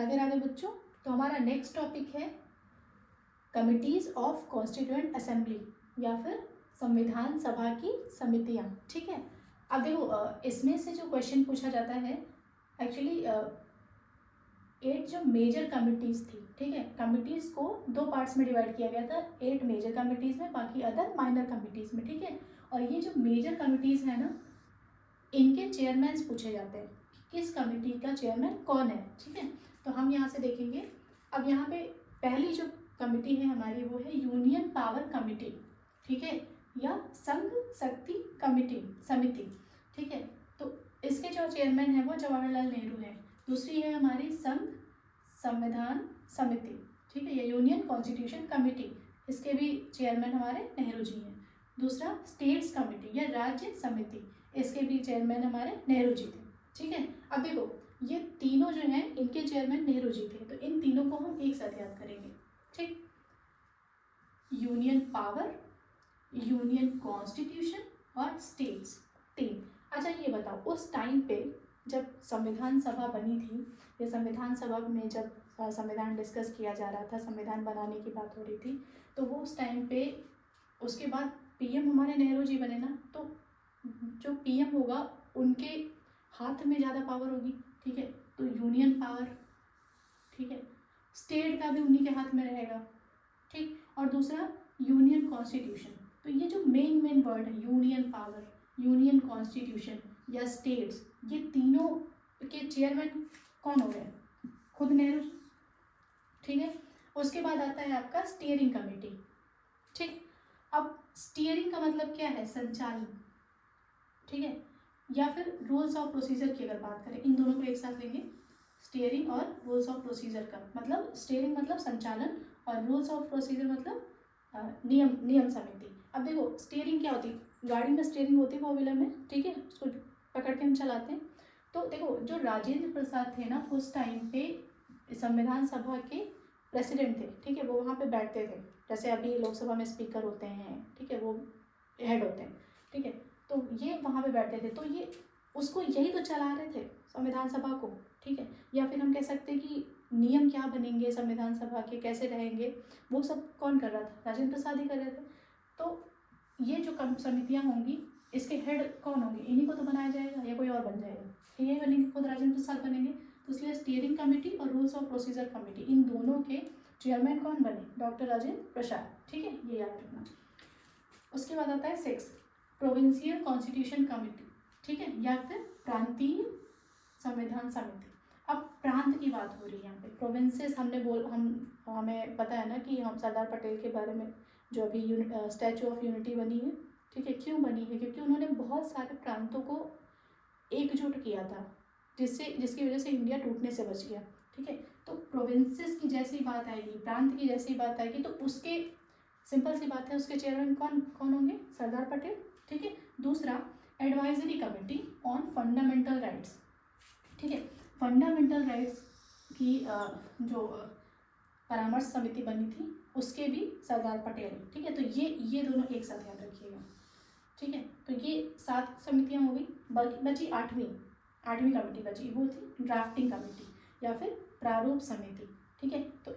राधे राधे बच्चों। तो हमारा नेक्स्ट टॉपिक है कमिटीज ऑफ कॉन्स्टिट्यूएंट असेंबली या फिर संविधान सभा की समितियां। ठीक है, अब देखो इसमें से जो क्वेश्चन पूछा जाता है एक्चुअली 8 जो मेजर कमिटीज़ थी, ठीक है, कमिटीज़ को 2 पार्ट्स में डिवाइड किया गया था, 8 मेजर कमिटीज़ में, बाकी अदर माइनर कमिटीज़ में। ठीक है, और ये जो मेजर कमिटीज़ है ना, इनके चेयरमैन पूछे जाते हैं कि किस कमिटी का चेयरमैन कौन है। ठीक है, तो हम यहाँ से देखेंगे। अब यहाँ पे पहली जो कमिटी है हमारी वो है यूनियन पावर कमिटी, ठीक है, या संघ शक्ति कमिटी समिति। ठीक है, तो इसके जो चेयरमैन है वो जवाहरलाल नेहरू है। दूसरी है हमारी संघ संविधान समिति, ठीक है, या यूनियन कॉन्स्टिट्यूशन कमिटी, इसके भी चेयरमैन हमारे नेहरू जी हैं। दूसरा स्टेट्स कमिटी या राज्य समिति, इसके भी चेयरमैन हमारे नेहरू जी थे। ठीक है, अब देखो ये तीनों जो हैं इनके चेयरमैन नेहरू जी थे, तो इन तीनों को हम एक साथ याद करेंगे। ठीक, यूनियन पावर, यूनियन कॉन्स्टिट्यूशन और स्टेट्स, 3। अच्छा ये बताओ उस टाइम पे जब संविधान सभा बनी थी या संविधान सभा में जब संविधान डिस्कस किया जा रहा था, संविधान बनाने की बात हो रही थी, तो वो उस टाइम पे उसके बाद पीएम हमारे नेहरू जी बने ना, तो जो पीएम होगा उनके हाथ में ज़्यादा पावर होगी। ठीक है, तो यूनियन पावर, ठीक है, स्टेट का भी उन्हीं के हाथ में रहेगा। ठीक, और दूसरा यूनियन कॉन्स्टिट्यूशन। तो ये जो मेन वर्ड है यूनियन पावर, यूनियन कॉन्स्टिट्यूशन या स्टेट्स, ये तीनों के चेयरमैन कौन हो गए? खुद नेहरू। ठीक है, उसके बाद आता है आपका स्टीयरिंग कमेटी। ठीक, अब स्टीयरिंग का मतलब क्या है? संचालन। ठीक है, या फिर रूल्स ऑफ प्रोसीजर की अगर बात करें, इन दोनों को एक साथ लेंगे, स्टीयरिंग और रूल्स ऑफ प्रोसीजर का मतलब स्टीयरिंग मतलब संचालन और रूल्स ऑफ प्रोसीजर मतलब नियम समिति। अब देखो स्टीयरिंग क्या होती है? गाड़ी में स्टीयरिंग होती है 4 व्हीलर में, ठीक है, उसको पकड़ के हम चलाते हैं। तो देखो जो राजेंद्र प्रसाद थे ना, उस टाइम पे संविधान सभा के प्रेसिडेंट थे। ठीक है, वो वहाँ पे बैठते थे, जैसे अभी लोकसभा में स्पीकर होते हैं, ठीक है, वो हेड होते हैं। ठीक है, तो ये वहाँ पे बैठते थे, तो ये उसको यही तो चला रहे थे संविधान सभा को। ठीक है, या फिर हम कह सकते हैं कि नियम क्या बनेंगे संविधान सभा के, कैसे रहेंगे, वो सब कौन कर रहा था? राजेंद्र प्रसाद ही कर रहे थे। तो ये जो समितियाँ होंगी इसके हेड कौन होंगे? इन्हीं को तो बनाया जाएगा या कोई और बन जाएगा? ये बनेंगे, खुद राजेंद्र प्रसाद बनेंगे। तो इसलिए स्टीयरिंग कमेटी और रूल्स ऑफ प्रोसीजर कमेटी, इन दोनों के चेयरमैन कौन बने? डॉक्टर राजेंद्र प्रसाद। ठीक है, ये याद रखना। उसके बाद आता है 6 प्रोविंशियल कॉन्स्टिट्यूशन कमेटी, ठीक है, या फिर प्रांतीय संविधान समिति। अब प्रांत की बात हो रही है यहाँ पे, प्रोविंसेस हमें पता है ना कि हम सरदार पटेल के बारे में जो अभी स्टैचू ऑफ यूनिटी बनी है, ठीक है, क्यों बनी है? क्योंकि उन्होंने बहुत सारे प्रांतों को एकजुट किया था, जिसकी वजह से इंडिया टूटने से बच गया। ठीक है, तो प्रोविंसेस की जैसी बात आएगी, प्रांत की जैसी बात आएगी, तो उसके सिंपल सी बात है, उसके चेयरमैन कौन होंगे? सरदार पटेल। ठीक है, दूसरा advisory committee on fundamental rights. ठीक है, फंडामेंटल राइट्स की जो परामर्श समिति बनी थी उसके भी सरदार पटेल। ठीक है, तो ये दोनों एक साथ याद रखिएगा। ठीक है, तो ये 7 समितियाँ हो गई, बची 8वीं कमेटी बची, वो थी ड्राफ्टिंग कमेटी या फिर प्रारूप समिति। ठीक है, तो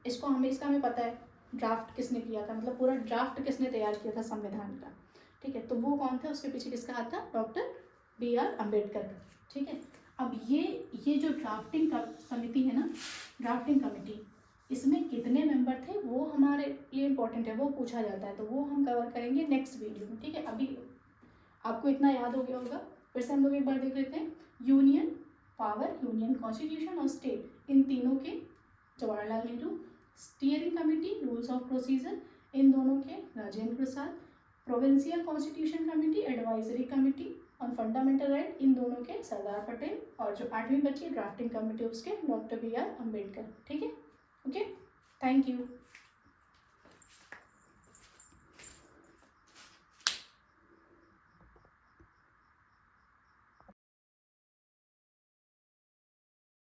इसका हमें पता है ड्राफ्ट किसने किया था, मतलब पूरा ड्राफ्ट किसने तैयार किया था संविधान का। ठीक है, तो वो कौन था? उसके पीछे किसका हाथ था? डॉक्टर BR अम्बेडकर का। ठीक है, अब ये जो ड्राफ्टिंग समिति है ना, ड्राफ्टिंग कमेटी, इसमें कितने मेंबर थे वो हमारे लिए इम्पोर्टेंट है, वो पूछा जाता है, तो वो हम कवर करेंगे नेक्स्ट वीडियो में। ठीक है, अभी आपको इतना याद हो गया होगा, फिर से हम लोग एक बार देख लेते हैं। यूनियन पावर, यूनियन कॉन्स्टिट्यूशन और स्टेट, इन तीनों के Jawaharlal Nehru. Steering committee, rules of procedure, इन दोनों के Rajendra Prasad. Provincial constitution committee, advisory committee on fundamental right, इन दोनों के सरदार पटेल। और जो 8वीं बची ड्राफ्टिंग कमेटी उसके डॉक्टर BR अम्बेडकर। ठीक है, ओके, थैंक यू।